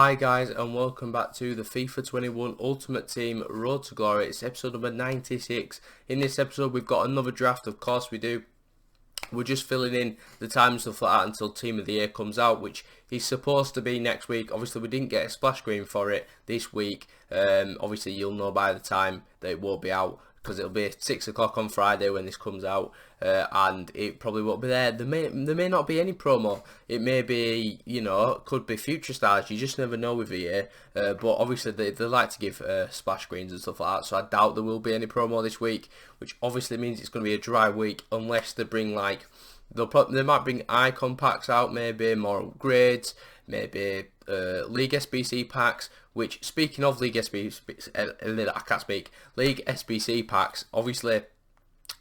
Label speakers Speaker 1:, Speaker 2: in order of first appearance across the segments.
Speaker 1: Hi guys and welcome back to the FIFA 21 Ultimate Team Road to Glory. It's episode number 96. In this episode we've got another draft, of course we do. We're just filling in the time and stuff like that until Team of the Year comes out, which is supposed to be next week. Obviously we didn't get a splash screen for it this week. Obviously you'll know by the time that it will be out, because it'll be 6 o'clock on Friday when this comes out, and it probably won't be there. There may not be any promo. It may be, it could be future stars. You just never know with EA. But obviously they like to give splash screens and stuff like that, so I doubt there will be any promo this week, which obviously means it's going to be a dry week unless they bring they might bring icon packs out, maybe more upgrades, maybe League SBC packs. Which, speaking of League SBC, League SBC packs, obviously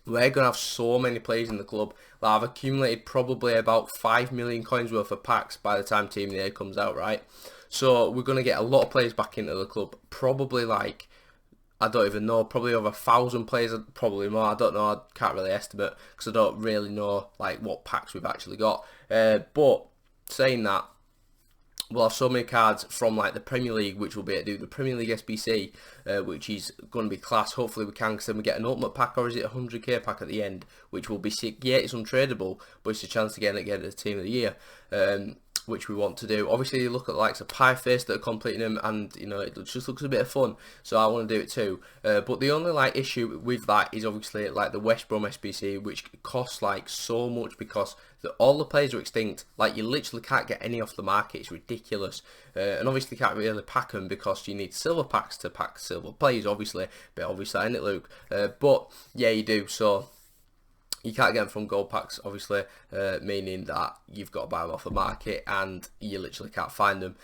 Speaker 1: we're gonna have so many players in the club that I've accumulated probably about 5 million coins worth of packs by the time Team of the Year comes out, right? So we're gonna get a lot of players back into the club, probably I don't even know, probably over 1,000 players, probably more. I don't know, I can't really estimate because I don't really know what packs we've actually got. But saying that, we'll have so many cards from the Premier League, which we'll be able to do the Premier League SBC, which is going to be class. Hopefully we can, because then we get an ultimate pack, or is it a 100k pack at the end, which will be sick. Yeah, it's untradeable, but it's a chance to get the Team of the Year, which we want to do. Obviously you look at the likes of Pieface that are completing them, and it just looks a bit of fun, so I want to do it too. But the only issue with that is obviously the West Brom SBC, which costs so much because all the players are extinct. You literally can't get any off the market. It's ridiculous. And obviously you can't really pack them because you need silver packs to pack silver players, obviously. But obviously, isn't it, Luke? But yeah, you do. So you can't get them from gold packs, obviously, meaning that you've got to buy them off the market and you literally can't find them.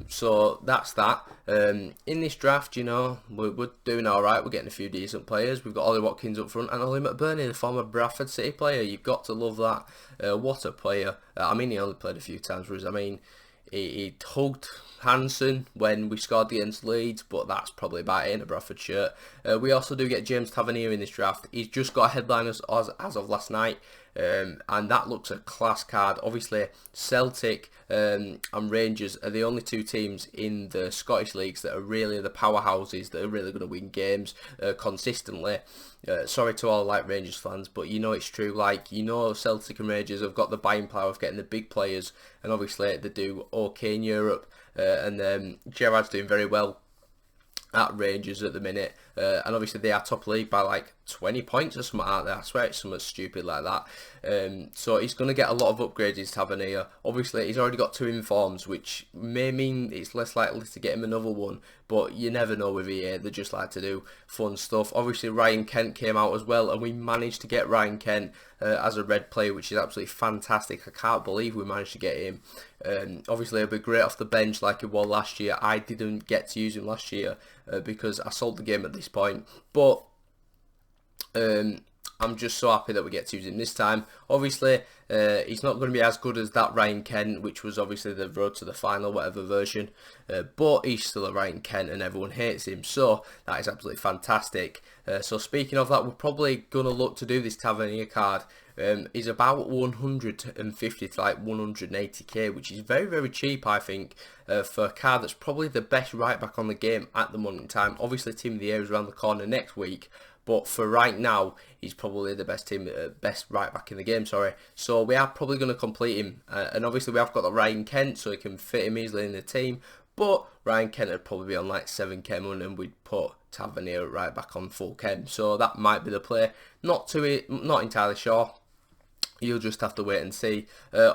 Speaker 1: So that's that. In this draft, we're doing alright. We're getting a few decent players. We've got Ollie Watkins up front and Ollie McBurney, the former Bradford City player. You've got to love that. What a player. He only played a few times for us. He hugged Hansen when we scored against Leeds, but that's probably about it in a Bradford shirt. We also do get James Tavernier in this draft. He's just got a headline as of last night, and that looks a class card. Obviously, Celtic and Rangers are the only two teams in the Scottish leagues that are really the powerhouses, that are really going to win games consistently. Sorry to all Rangers fans, but it's true. Celtic and Rangers have got the buying power of getting the big players, and obviously they do okay in Europe. And Gerrard's doing very well at Rangers at the minute, and obviously they are top league by 20 points or something like that. I swear it's something stupid like that. So he's going to get a lot of upgrades, his Tavernier. Obviously he's already got 2 informs, which may mean it's less likely to get him another one, but you never know with EA. They just like to do fun stuff. Obviously Ryan Kent came out as well, and we managed to get Ryan Kent as a red player, which is absolutely fantastic. I can't believe we managed to get him. Obviously he'll be great off the bench like he was last year. I didn't get to use him last year because I sold the game at this point, but I'm just so happy that we get to use him this time. Obviously, he's not going to be as good as that Ryan Kent, which was obviously the road to the final, whatever version. But he's still a Ryan Kent, and everyone hates him. So that is absolutely fantastic. So speaking of that, we're probably going to look to do this Tavernier card. He's about 150 to 180k, which is very, very cheap, I think, for a card that's probably the best right back on the game at the moment in time. Obviously, Team of the Year is around the corner next week, but for right now, he's probably the best right back in the game, sorry. So we are probably going to complete him. And obviously we have got the Ryan Kent, so he can fit him easily in the team. But Ryan Kent would probably be on 7k money, and we'd put Tavernier right back on full chem. So that might be the play. Not entirely sure. You'll just have to wait and see.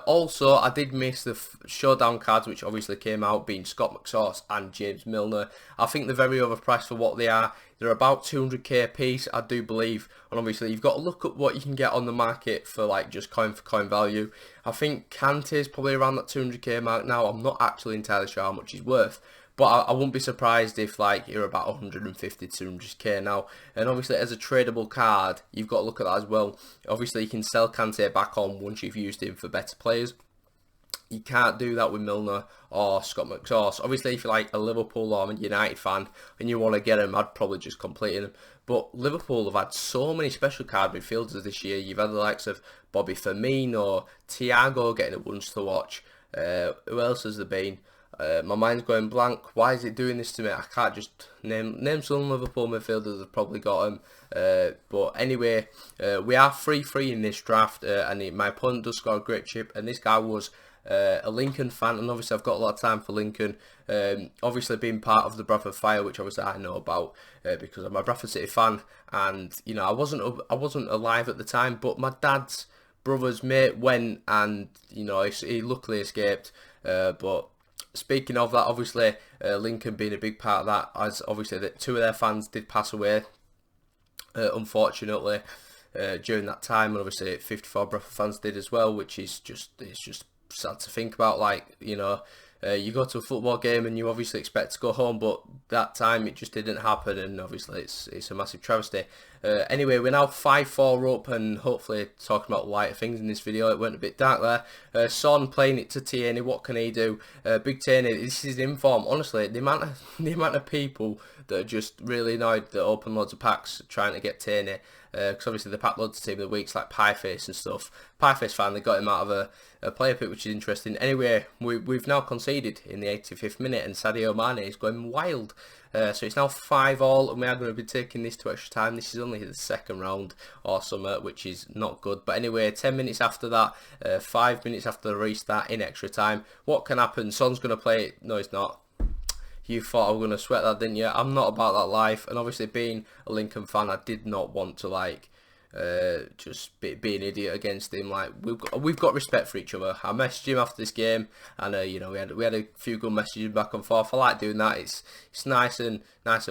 Speaker 1: Also, I did miss the showdown cards, which obviously came out, being Scott McSauce and James Milner. I think they're very overpriced for what they are. They're about 200k a piece, I do believe. And obviously, you've got to look at what you can get on the market for just coin for coin value. I think Kante is probably around that 200k mark now. I'm not actually entirely sure how much he's worth, but I wouldn't be surprised if you're about 150 to 200k now. And obviously as a tradable card, you've got to look at that as well. Obviously you can sell Kante back on once you've used him for better players. You can't do that with Milner or Scott McSauce. Obviously if you're a Liverpool or a United fan and you want to get him, I'd probably just complete him. But Liverpool have had so many special card midfielders this year. You've had the likes of Bobby Firmino, Thiago getting a once to watch. Who else has there been? My mind's going blank. Why is it doing this to me? I can't just name some Liverpool midfielders that have probably got him. But anyway, we are 3-3 in this draft, and my opponent does score a great chip, and this guy was a Lincoln fan, and obviously I've got a lot of time for Lincoln. Obviously being part of the Bradford Fire, which obviously I know about because I'm a Bradford City fan, and you know I wasn't alive at the time, but my dad's brother's mate went, and you know he luckily escaped. But speaking of that, obviously Lincoln being a big part of that, as obviously two of their fans did pass away, unfortunately, during that time, and obviously 54 Bradford fans did as well, which is just sad to think about. Like, you know, you go to a football game and you obviously expect to go home, but that time it just didn't happen, and obviously it's a massive travesty. Anyway, we're now 5-4 up, and hopefully talking about lighter things in this video. It went a bit dark there. Son playing it to Tierney. What can he do? Big Tierney, this is in form. Honestly, the amount of people that are just really annoyed that open loads of packs trying to get Tierney, because obviously the pack loads of team of the weeks like Pieface and stuff. Pieface finally got him out of a player pick, which is interesting. Anyway, we've now conceded in the 85th minute, and Sadio Mane is going wild. So it's now 5-all, and we are going to be taking this to extra time. This is only the second round or something, which is not good. But anyway, 10 minutes after that, 5 minutes after the restart in extra time, what can happen? Son's going to play it. No, he's not. You thought I was going to sweat that, didn't you? I'm not about that life. And obviously being a Lincoln fan, I did not want to like just be an idiot against him. Like, we've got respect for each other. I messaged him after this game, and you know, we had a few good messages back and forth. I like doing that. It's nice and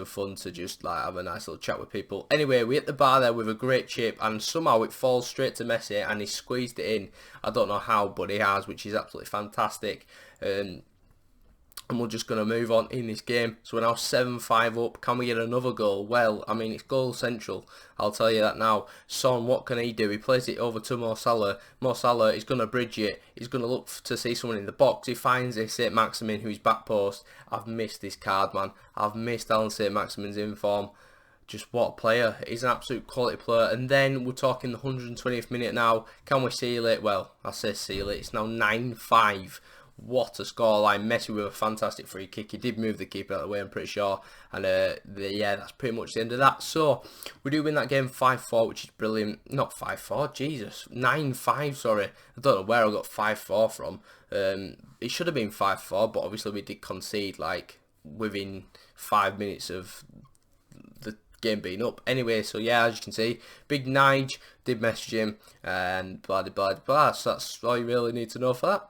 Speaker 1: fun to just like have a nice little chat with people. Anyway, we hit the bar there with a great chip, and somehow it falls straight to Messi, and he squeezed it in. I don't know how, but he has, which is absolutely fantastic. And we're just going to move on in this game. So we're now 7-5 up. Can we get another goal? Well, I mean, it's goal central. I'll tell you that now. Son, what can he do? He plays it over to Mo Salah. Mo Salah is going to bridge it. He's going to look to see someone in the box. He finds a St. Maximin who's back post. I've missed this card, man. I've missed Alan St. Maximin's inform. Just what a player. He's an absolute quality player. And then we're talking the 120th minute now. Can we seal it? Well, I say seal it. It's now 9-5. What a scoreline. Messi with a fantastic free kick. He did move the keeper out of the way, I'm pretty sure. And yeah, that's pretty much the end of that. So we do win that game 5-4, which is brilliant. Not 5-4, Jesus. 9-5, sorry. I don't know where I got 5-4 from. It should have been 5-4, but obviously we did concede like within 5 minutes of the game being up. Anyway, so yeah, as you can see, Big Nige did message him, and blah blah blah. So that's all you really need to know for that.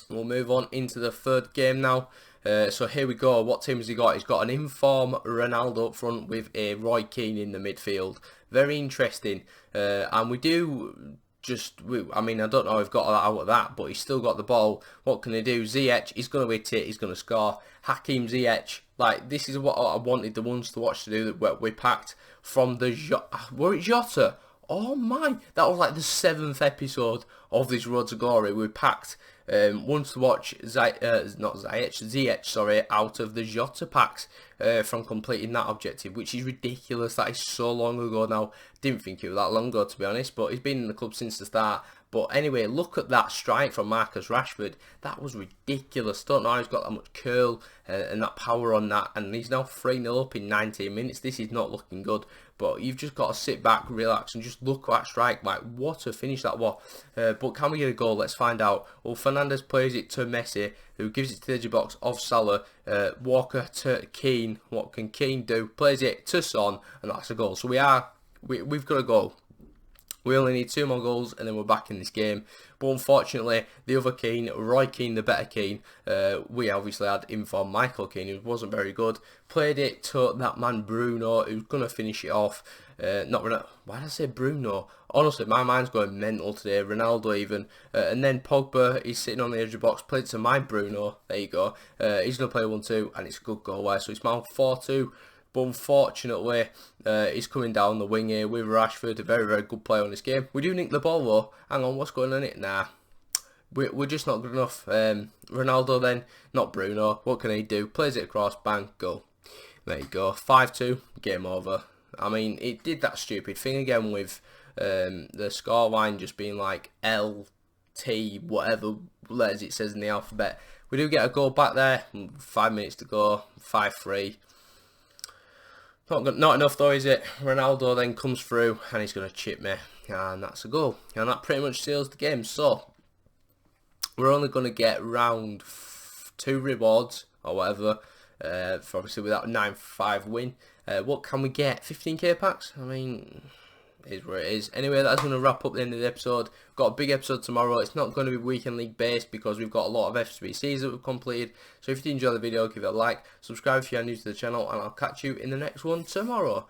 Speaker 1: We'll move on into the third game now. So here we go. What team has he got? He's got an inform Ronaldo up front with a Roy Keane in the midfield. Very interesting. And we do just, I mean, I don't know if we've got out of that, but he's still got the ball. What can he do? Ziyech, he's going to hit it. He's going to score. Hakim Ziyech. Like, this is what I wanted the ones to watch to do that we packed from the were it Jota? Oh my, that was like the 7th episode of this Road to Glory. We packed ones to watch Ziyech, sorry, out of the Jota packs from completing that objective, which is ridiculous. That is so long ago now. Didn't think it was that long ago, to be honest, but he's been in the club since the start. But anyway, look at that strike from Marcus Rashford. That was ridiculous. Don't know how he's got that much curl and that power on that. And he's now 3-0 up in 19 minutes. This is not looking good. But you've just got to sit back, relax, and just look at that strike. Like, what a finish that was. But can we get a goal? Let's find out. Well, Fernandez plays it to Messi, who gives it to the edge box of Salah. Walker to Keane. What can Keane do? Plays it to Son, and that's a goal. So we've got a goal. We only need 2 more goals and then we're back in this game. But unfortunately, the other Keane, Roy Keane, the better Keane, we obviously had informed Michael Keane, who wasn't very good. Played it to that man Bruno, who's going to finish it off. Not Ronaldo. Why did I say Bruno? Honestly, my mind's going mental today. Ronaldo even. And then Pogba, he's sitting on the edge of the box. Played it to my Bruno. There you go. He's going to play 1-2 and it's a good goal. So it's now 4-2. But unfortunately, he's coming down the wing here with Rashford, a very, very good player on this game. We do nick the ball though. Hang on, what's going on it? Nah, we're just not good enough. Ronaldo then, not Bruno. What can he do? Plays it across, bang, goal. There you go, 5-2, game over. I mean, it did that stupid thing again with the scoreline just being like LT, whatever letters it says in the alphabet. We do get a goal back there. 5 minutes to go. 5-3. Not enough though, is it? Ronaldo then comes through and he's going to chip me. And that's a goal. And that pretty much seals the game. So, we're only going to get round 2 rewards or whatever. For obviously with that 9-5 win. What can we get? 15k packs? I mean, it is where it is. Anyway, that's going to wrap up the end of the episode. We've got a big episode tomorrow. It's not going to be weekend league based because we've got a lot of FSBCs that we've completed. So if you enjoy the video, give it a like, subscribe if you are new to the channel, and I'll catch you in the next one tomorrow.